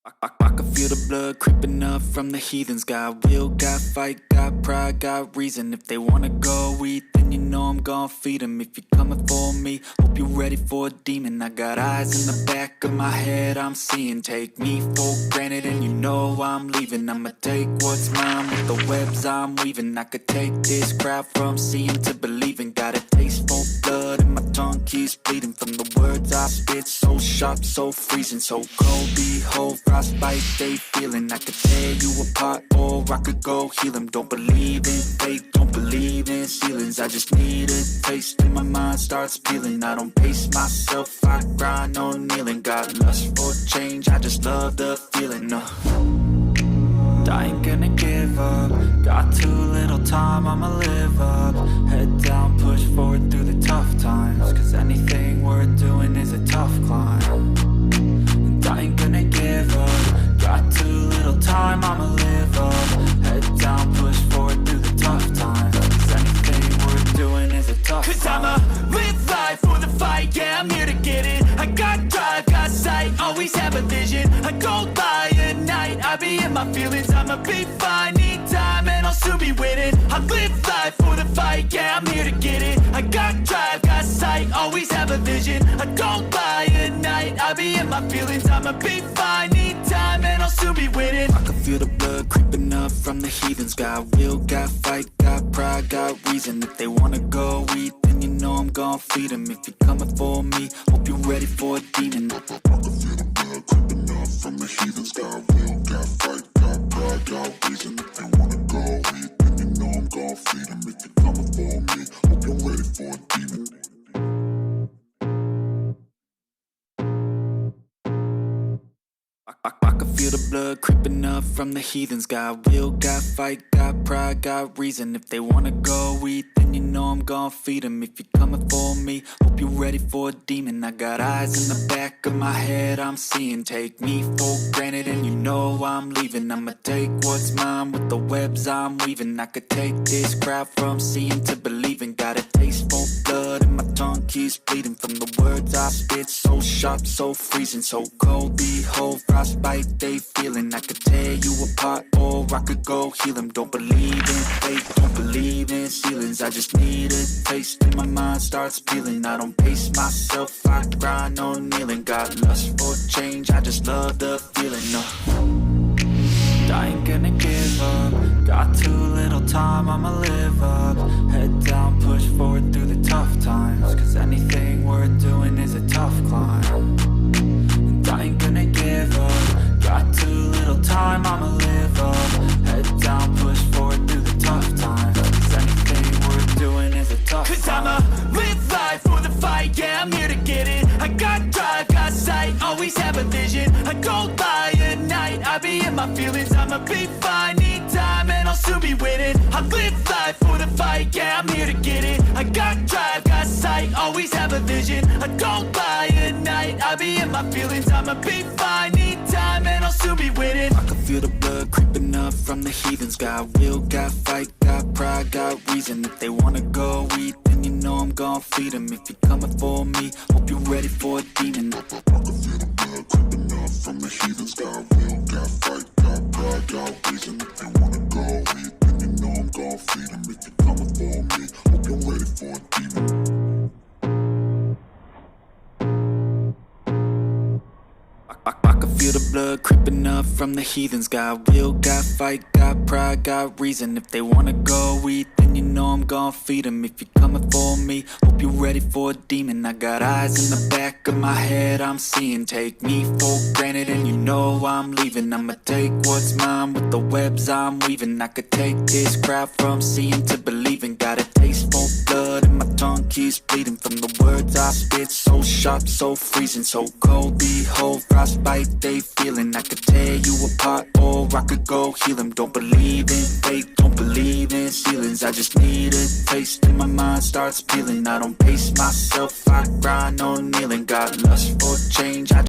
I can feel the blood creeping up from the heathens. Got will, got fight, got pride, got reason. If they wanna go eat, then you know I'm gon' feed them. If you're coming for me, hope you're ready for a demon. I got eyes in the back of my head, I'm seeing. Take me for granted and you know I'm leaving. I'ma take what's mine with the webs I'm weaving. I could take this crowd from seeing to believing. Got a taste for blood and my tongue keeps bleeding from the words I spit. So sharp, so freezing, so cold. Behold, frostbite they feeling. I could tear you apart or I could go heal them. Don't believe in fate, don't believe in ceilings. I just need a taste and my mind starts peeling. I don't pace myself, I grind on kneeling. Got lust for change, I just love the feeling. I ain't gonna give up. Got too little time, I'ma live up. Head down, push forward through the tough times. Cause anything worth doing is a tough climb. And I ain't gonna give up. Got too little time, I'ma live up. Head down, push forward through the tough times. Cause anything worth doing is a tough climb. Cause I'ma live life for the fight, yeah, I'm here to get it. I got drive, got sight, always have a vision. I go by at night, I be in my feelings. I'ma be fine, need time and I'll soon be winning. I live life for the fight, yeah, I'm here to get it. I got drive, got sight, always have a vision. I go by at night, I be in my feelings. I'ma be fine, need time and I'll soon be winning. I can feel the blood creeping up from the heathens. Got will, got fight, got pride, got reason. If they wanna go eat, then you know I'm gon' feed them. If you're coming for me, hope you're ready for a demon. I can feel the blood creeping up from the heathens. Got will, got fight, got pride, got reason. If they wanna go eat, then you know I'm gon' feed them. If you're coming for me, hope you're ready for a demon. I can feel the blood creeping up from the heathens. Got will, got fight, got pride, got reason. If they wanna go eat, then you know I'm gon' feed them. If you're coming for me, hope you're ready for a demon. I got eyes in the back of my head, I'm seeing. Take me for granted and you know I'm leaving. I'ma take what's mine with the webs I'm weaving. I could take this crowd from seeing to believing. Got a taste for blood and my tongue keeps bleeding from the words I spit. So sharp, so freezing, so cold. Behold, frostbite they feeling. I could tear you apart or I could go heal them. Don't believe in fate, don't believe in ceilings. I just need a taste and my mind starts peeling. I don't pace myself, I grind on kneeling. Got lust for change, I just love the feeling. I ain't gonna give up. Got too little time, I'ma live up. Head down, push forward through the tough times. Cause anything worth doing is a tough climb. And I ain't gonna give up. Got too little time, I'ma live up. Head down, push forward through the tough times. Cause anything worth doing is a tough climb. Cause I'ma live life for the fight, yeah, I'm here to get it. I got drive, got sight, always have a vision. I go by at night, I be in my feelings. I'ma be fine, need time and I'll soon be winning. I live life for the fight, yeah, I'm here to get it. I got drive, got sight, always have a vision. I go by at night, I be in my feelings. I'ma be fine, need time and I'll soon be winning. I can feel the blood creeping up from the heathens. Got will, got fight, got pride, got reason. If they wanna go eat, then you know I'm gon' feed them. If you're coming for me, hope you're ready for a demon. I can feel the blood creeping up from the heathens. Got will, got fight, got pride, got reason. If they wanna go eat, then you know I'm gon' feed them. If you're coming for me, hope you're ready for a demon. I can feel the blood creeping up from the heathens. Got will, got fight, got pride, got reason. If they wanna go eat, then you know I'm gon' feed them. If you're coming for me, hope you're ready for a demon. I got eyes in the back of my head, I'm seeing. Take me for granted and you know I'm leaving. I'ma take what's mine with the webs I'm weaving. I could take this crowd from seeing to believing. Got a taste for blood and my tongue keeps bleeding from the words I spit. So sharp, so freezing, so cold. Behold, frostbite they feeling. I could tear you apart or I could go heal them. Don't believe in fate, don't believe in ceilings. I just need a taste and my mind starts peeling. I don't pace myself, I grind on kneeling. Got lust for change, I